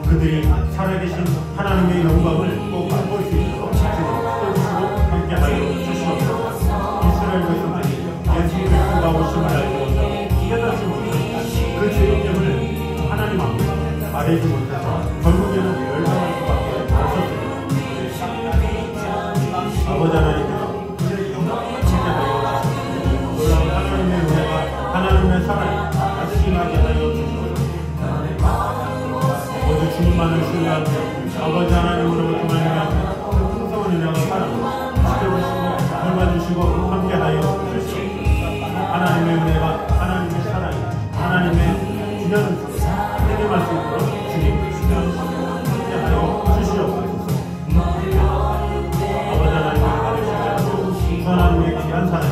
그들이 살아계신 하나님의 영광을 꼭 맛볼 수 있도록 지켜주시고 함께 하여 주시옵소서. 이스라엘 백성들이 예수 그리스도가 오심을 알고 깨닫지 못하고 그 죄인됨을 하나님 앞에 말하지 못해서 결국에는 멸망할 수밖에 없었습니다. 아버지 하나님께서 그들에게 영광을 주게 하여 주시옵소서. 놀라운 하나님의 은혜가 하나님의 사랑이 다시 임하게 하여 주시옵소서. 모두 주님만을 신뢰하며 아버지 하나님으로부터 말미암아 그 풍성한 은혜와 사랑을 지켜주시고 돌봐주시고 함께 하여 주시옵소서. 하나님의 은혜가 하나님의 사랑이 하나님의 귀한 해결할 수 있도록 주님 함께하여 주시옵소서. 아버지 하나님의 은혜를 신뢰하고 하나님의 귀한 사랑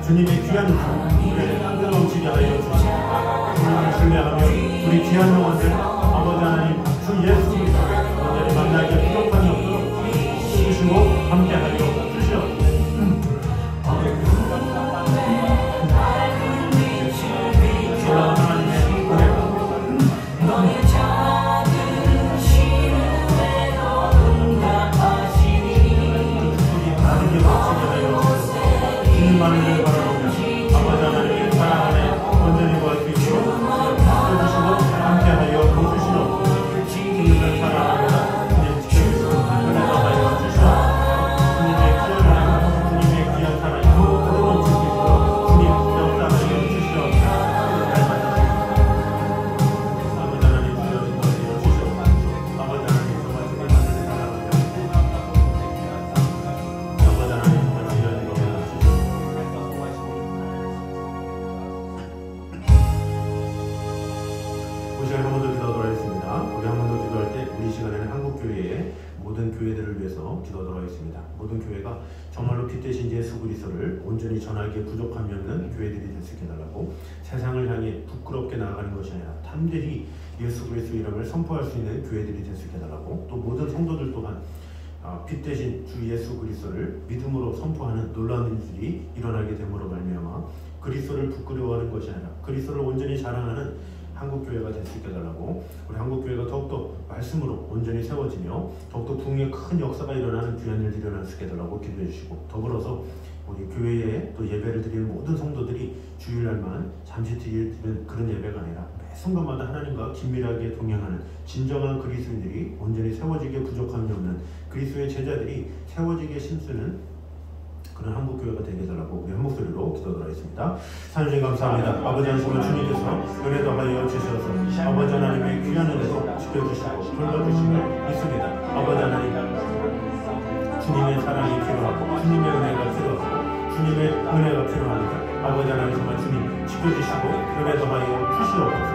주님의 귀한 은혜를 넘치게 하여 주시옵소서. 주님을 신뢰하며 우리 귀한 영혼들 아버지 하나님 주 예수 그리스도를 온전히 만나게 부족함이 없도록 주시고 함께하여 주시옵소서. 놀라운 하나님의 은혜가 너의 작은 시름에 응답하시니 축복이 가득히 넘치게 하여 주시옵소서. 주님만을 바라보며 아버지 하나님의 사랑 안에 온전히 거할 수 있도록 지켜주시고 함께하여 주시옵소서. 주님을 사랑합니다. 주님 지켜주시고 은혜도 하여 주시옵소서. 주님의 귀한 은혜가 주님의 귀한 사랑이 가득 넘칠 수 있도록 주님 역사하여 주시옵소서. 교회들을 위해서 기도하도록 하겠습니다. 모든 교회가 정말로 빛 대신 예수 그리스도를 온전히 전하기에 부족함이 없는 교회들이 될 수 있게 해달라고 세상을 향해 부끄럽게 나아가는 것이 아니라 담대히 예수 그리스도 이름을 선포할 수 있는 교회들이 될 수 있게 해달라고 또 모든 성도들 또한 빛 대신 주 예수 그리스도를 믿음으로 선포하는 놀라운 일들이 일어나게 됨으로 말미암아 그리스도를 부끄러워하는 것이 아니라 그리스도를 온전히 자랑하는 한국교회가 될 수 있게 해달라고 우리 한국교회가 더욱더 말씀으로 온전히 세워지며 더욱더 부흥의 큰 역사가 일어나는 귀한 일들이 일어날 수 있게 해달라고 기도해 주시고 더불어서 우리 교회에 또 예배를 드리는 모든 성도들이 주일날만 잠시 드리는 그런 예배가 아니라 매 순간마다 하나님과 긴밀하게 동행하는 진정한 그리스도인들이 온전히 세워지기에 부족함이 없는 그리스도의 제자들이 세워지기에 힘쓰는 그런 한국교회가 되게 해달라고 우리 한 목소리로 기도하도록 하겠습니다. 하나님 감사합니다. 아버지 하나님은 주님께서 은혜도 하여 주셔서 아버지 하나님의 귀한 은혜도 지켜주시고 돌봐주심을 믿습니다. 아버지 하나님 주님의 사랑이 필요하고 주님의 은혜가 필요하고 주님의 은혜가 필요합니다. 아버지 하나님 정말 주님 지켜주시고 은혜도 하여 주시옵소서.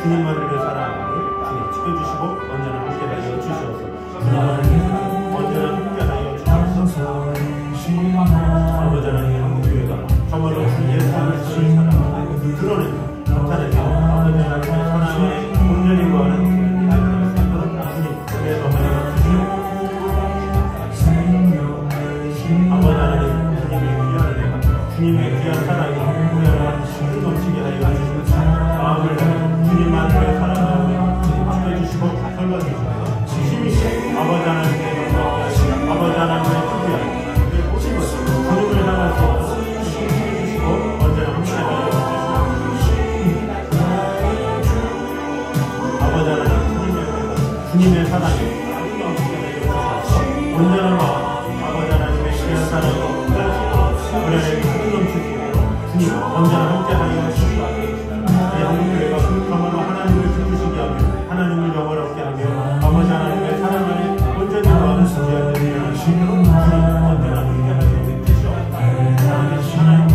주님만을 위해 사랑하니 주님 지켜주시고 언제나 함께하여 주시옵소서. 주님만을 언제나 함께하여 주시옵소서. 아버지 하나님 한국교회가 정말로 주 예수 그리스도를 사랑하고 드러내고 나타내며 아버지 하나님의 사랑에 온전히 구하는 주님 은혜도 하여 주시옵소서. 아버지 하나님 주님의 귀한 은혜가 주님의 귀한 사랑이 우리를 힘 넘치게 하여 주시옵소서. 마음을 다해 주님만을 사랑하며 지켜주시고 돌봐주시옵소서. 힘있게 아버지 하나님께 감사합니다. 아버지 하나님의 특별한 주님을 향할 수 있도록 주시고 언제나 함께하여 주시옵소서. 아버지 하나님 주님의 사랑이 언제나 아버지 하나님의 귀한 사랑이 우리에게 가득 넘칠 수 있도록 주님 언제나 함께하여 주시옵소서. 이 한국교회가 정말로 하나님을 기쁘시게 하며 하나님을 영원롭게 하며 아버지 하나님의 사랑 안에 온전히 거하는 귀한 일을 하시며 주님 언제나 함께하여 주시옵소서. 하나님의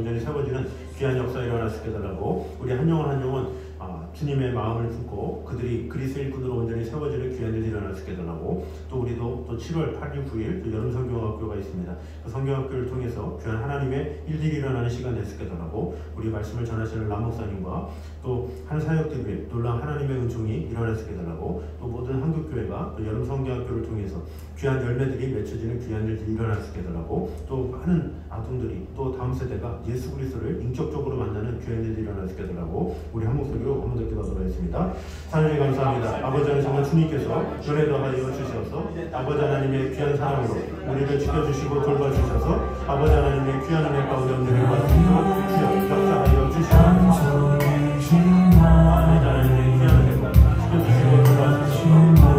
온전히 세워지는 귀한 역사 일어날 수 있게 해달라고 우리 한 영혼 한 영혼 주님의 마음을 품고 그들이 그리스도 일꾼으로 온전히 세워지는 귀한 일이 일어날 수 있게 해달라고 또 우리도 또 7월 8일 9일 또 여름 성경학교가 있습니다. 그 성경학교를 통해서 귀한 하나님의 일들이 일어나는 시간 될 수 있게 해달라고 우리 말씀을 전하시는 람 목사님과 또 한 사역들 위해 놀라운 하나님의 은총이 일어날 수 있게 해달라고 또 모든 한국교회가 또 여름 성경학교를 통해서 귀한 열매들이 맺혀지는 귀한 일들이 일어날 수 있게 해달라고 또 많은 아동들이 또 다음 세대가 예수 그리스도를 인격적으로 만나는 귀한 일들이 일어날 수 있게 해달라고 우리 한 목소리로 한번 더 기도하도록 하겠습니다. 하나님 감사합니다. 아버지 하나님 정말 주님께서 은혜 더하여 주셔서 아버지 하나님의 귀한 사랑으로 우리를 지켜주시고 돌봐주셔서 아버지 하나님의 귀한 은혜 가운데 없는 일과 주여 역사하여 주시옵소서. 아버지 하나님의 귀한 은혜로 지켜주시고 돌봐주시옵소서.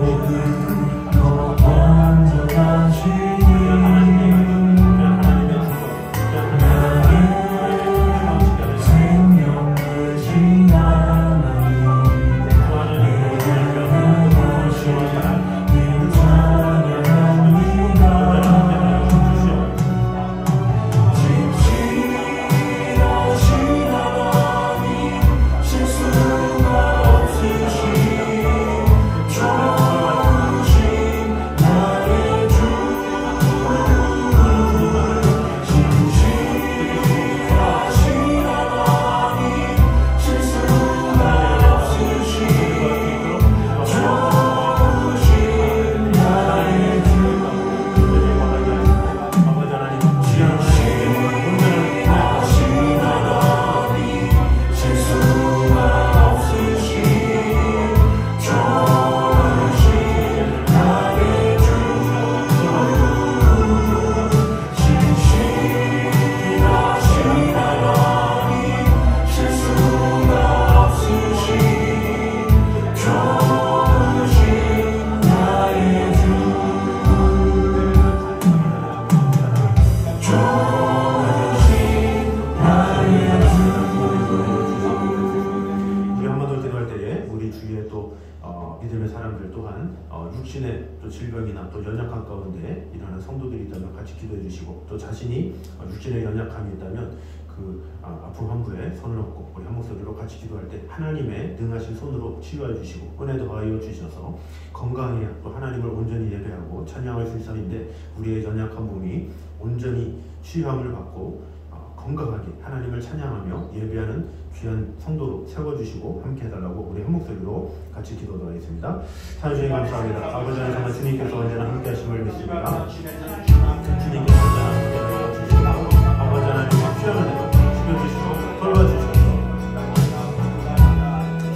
믿음의 사람들 또한 육신의 또 질병이나 또 연약한 가운데 일어나는 성도들이 있다면 같이 기도해 주시고 또 자신이 육신의 연약함이 있다면 그 아픔 환부에 손을 얹고 우리 한 목소리로 같이 기도할 때 하나님의 능하신 손으로 치유해 주시고 은혜도 더하여 주셔서 건강해야 또 하나님을 온전히 예배하고 찬양할 수 있었는데 우리의 연약한 몸이 온전히 치유함을 받고 건강하게 하나님을 찬양하며 예배하는 귀한 성도로 세워주시고 함께 해달라고 우리 한 목소리로 같이 기도하도록 하겠습니다. 사주님 감사합니다. 아버지 하나님 정말 주님께서 언제나 함께 하심을 믿습니다. 주님께서 언제나 함께 하여 주시고 아버지 하나님의 귀한 은혜로 지켜주시고 돌봐주시고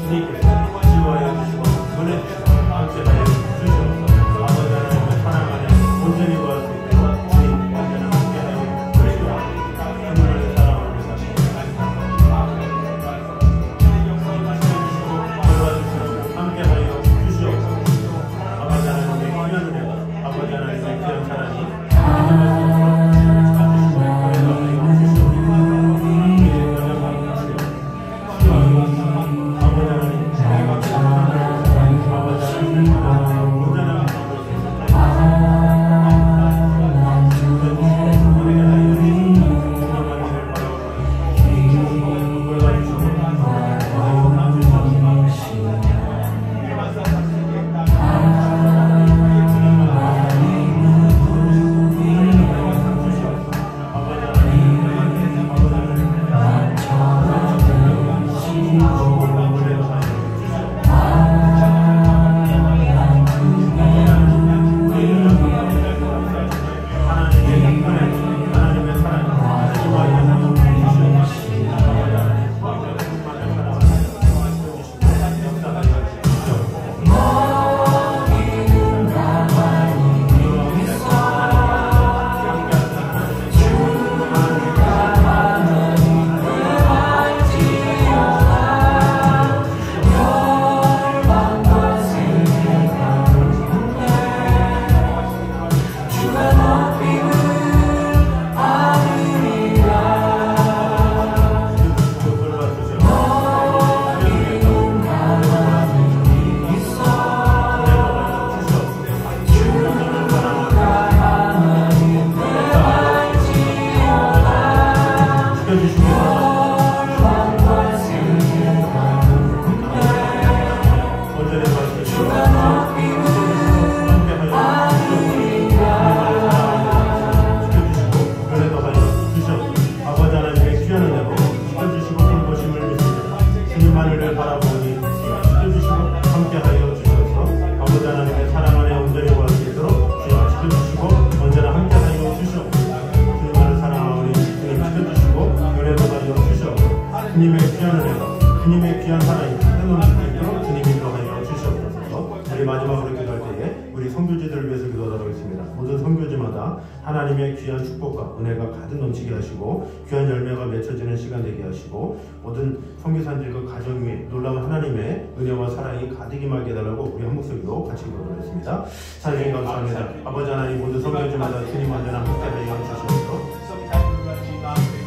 주님께서 치유하여 주시고 은혜 주시고 함께 하여 주시옵소서. 아버지 하나님을 사랑 안에 온전히 구할 수 있도록 주님 언제나 함께 하여 주시고 하나님을 사랑하는 것이 돌봐주시고 함께 하여 주시옵소서. 아버지 하나님의 귀한 은혜가 아버지 하나님의 귀한 사랑이 주시고 은혜도 하여 주시옵소서. 주님의 귀한 은혜가 주님의 귀한 사랑이 끊임없이 있도록 주님 인도하여 주시옵소서. 우리 마지막으로 기도할 때에 우리 선교지들을 위해서 기도하도록 하겠습니다. 모든 선교지마다 하나님의 귀한 축복과 은혜가 가득 넘치게 하시고 귀한 열매가 맺혀지는 시간 되게 하시고 모든 선교사님들과 가정 위에 놀라운 하나님의 은혜와 사랑이 가득 임하게 해달라고 우리 한 목소리로 같이 기도하도록 하겠습니다. 하나님 감사합니다. 아버지 하나님 모든 선교지마다 주님 언제나 함께하여 주시옵소서.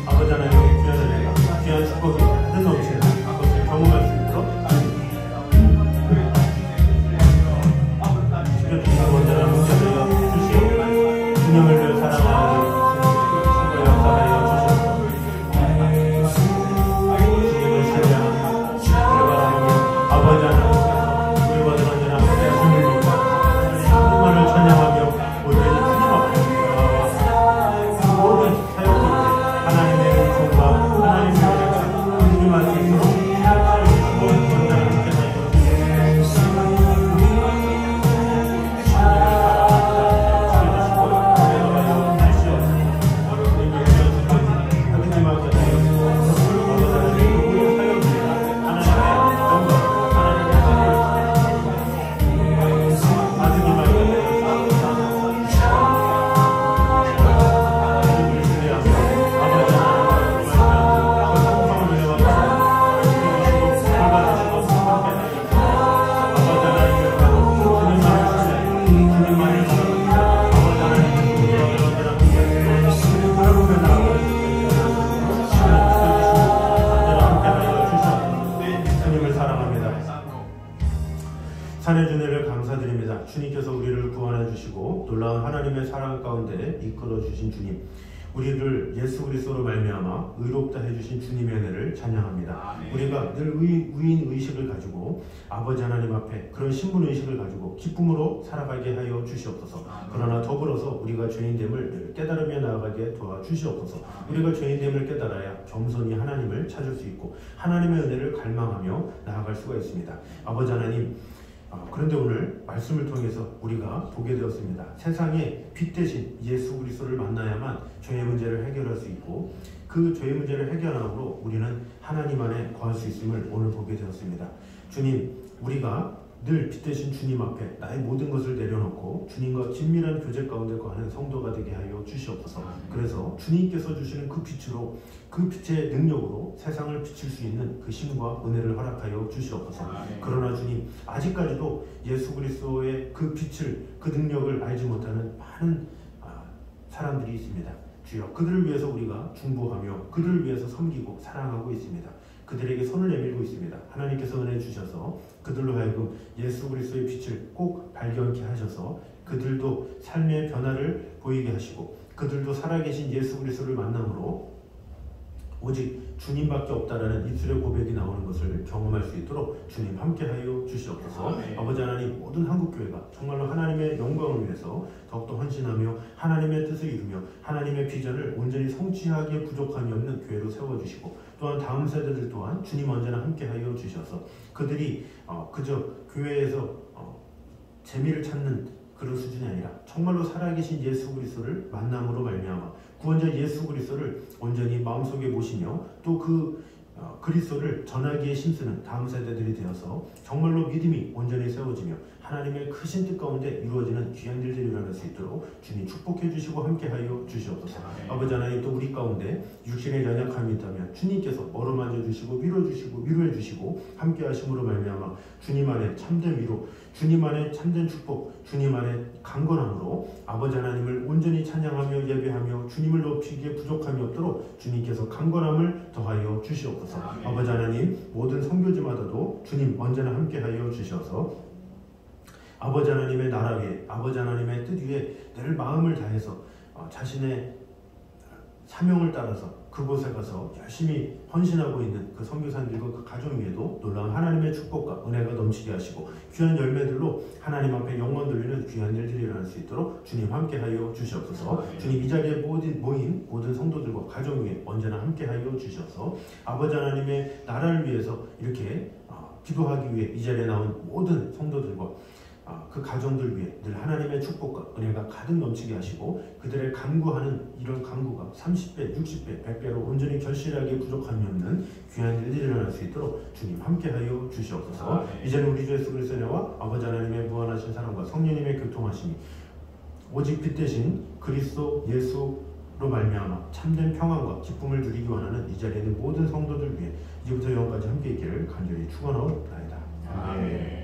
아버지 하나님의 귀한 은혜가 귀한 축복이 가득 넘치는 것을 경험할 수 있도록 주님 언제나 함께하여 주시옵소서. 주님을 위해 사랑하는 주님의 역사하여 주시옵소서. 주님을 신뢰하는 아버지 하나님 우리와도 언제나 함께하심을 믿고 주님만을 찬양하며 온전히 주님 앞에 모든 사역을 하나님의 은총과 하나님의 은혜가 주님만 있도록 주시고 언제나 함께하여 산의 은혜를 감사드립니다. 주님께서 우리를 구원해 주시고 놀라운 하나님의 사랑 가운데 이끌어 주신 주님, 우리를 예수 그리스도로 말미암아 의롭다 해주신 주님의 은혜를 찬양합니다. 우리가 늘 의인 의식을 가지고 아버지 하나님 앞에 그런 신분 의식을 가지고 기쁨으로 살아가게 하여 주시옵소서. 그러나 더불어서 우리가 죄인됨을 깨달으며 나아가게 도와주시옵소서. 우리가 죄인됨을 깨달아야 겸손히 하나님을 찾을 수 있고 하나님의 은혜를 갈망하며 나아갈 수가 있습니다. 아버지 하나님, 그런데 오늘 말씀을 통해서 우리가 보게 되었습니다. 세상에 빛 대신 예수 그리스도를 만나야만 죄의 문제를 해결할 수 있고 그 죄의 문제를 해결함으로 우리는 하나님 안에 거할 수 있음을 오늘 보게 되었습니다. 주님, 우리가 늘 빛 대신 주님 앞에 나의 모든 것을 내려놓고 주님과 긴밀한 교제 가운데 거하는 성도가 되게 하여 주시옵소서. 그래서 주님께서 주시는 그 빛으로 그 빛의 능력으로 세상을 비칠 수 있는 그 힘과 은혜를 허락하여 주시옵소서. 그러나 주님, 아직까지도 예수 그리스도의 그 빛을, 그 능력을 알지 못하는 많은 사람들이 있습니다. 주여, 그들을 위해서 우리가 중보하며 그들을 위해서 섬기고 사랑하고 있습니다. 그들에게 손을 내밀고 있습니다. 하나님께서 은혜 주셔서 그들로 하여금 예수 그리스도의 빛을 꼭 발견케 하셔서 그들도 삶의 변화를 보이게 하시고 그들도 살아계신 예수 그리스도를 만남으로 오직 주님밖에 없다라는 입술의 고백이 나오는 것을 경험할 수 있도록 주님 함께하여 주시옵소서. 아버지 하나님, 모든 한국교회가 정말로 하나님의 영광을 위해서 더욱더 헌신하며 하나님의 뜻을 이루며 하나님의 비전을 온전히 성취하기에 부족함이 없는 교회로 세워주시고 또한 다음 세대들 또한 주님 언제나 함께하여 주셔서 그들이 그저 교회에서 재미를 찾는 그런 수준이 아니라 정말로 살아계신 예수 그리스도를 만남으로 말미암아 구원자 예수 그리스도를 온전히 마음속에 모시며 또 그 그리스도를 전하기에 힘쓰는 다음 세대들이 되어서 정말로 믿음이 온전히 세워지며 하나님의 크신 뜻 가운데 이루어지는 귀한 일들이 일어날 수 있도록 주님 축복해 주시고 함께하여 주시옵소서. 아버지 하나님, 또 우리 가운데 육신의 연약함이 있다면 주님께서 어루만져 주시고 밀어주시고 위로해 주시고 함께하심으로 말미암아 주님 안에 참된 위로, 주님 안에 참된 축복, 주님 안에 강건함으로 아버지 하나님을 온전히 찬양하며 예배하며 주님을 높이기에 부족함이 없도록 주님께서 강건함을 더하여 주시옵소서. 아버지 하나님, 모든 선교지마다도 주님 언제나 함께하여 주셔서 아버지 하나님의 나라 위에, 아버지 하나님의 뜻 위에 늘 마음을 다해서 자신의 사명을 따라서 그곳에 가서 열심히 헌신하고 있는 그 선교사님들과 그 가정 위에도 놀라운 하나님의 축복과 은혜가 넘치게 하시고 귀한 열매들로 하나님 앞에 영광 돌리는 귀한 일들이 일어날 수 있도록 주님 함께하여 주시옵소서. 주님, 이 자리에 모인 모든 성도들과 가정 위에 언제나 함께하여 주셔서 아버지 하나님의 나라를 위해서 이렇게 기도하기 위해 이 자리에 나온 모든 성도들과 그 가정들 위해 늘 하나님의 축복과 은혜가 가득 넘치게 하시고 그들의 간구하는 이런 간구가 30배, 60배, 100배로 온전히 결실하게 부족함이 없는 귀한 수 있도록 주님 함께하여 주시옵소서. 이제는 우리 주 예수 그리스도의 은혜와 아버지 하나님의 무한하신 사랑과 성령님의 교통하심이 오직 빛대신 그리스도 예수로 말미암아 참된 평안과 기쁨을 누리기 원하는 이 자리에 있는 모든 성도들 위해 이제부터 영원까지 함께 있기를 간절히 축원하옵나이다. 아멘.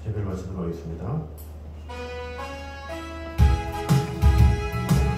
예배를 마치도록 하겠습니다.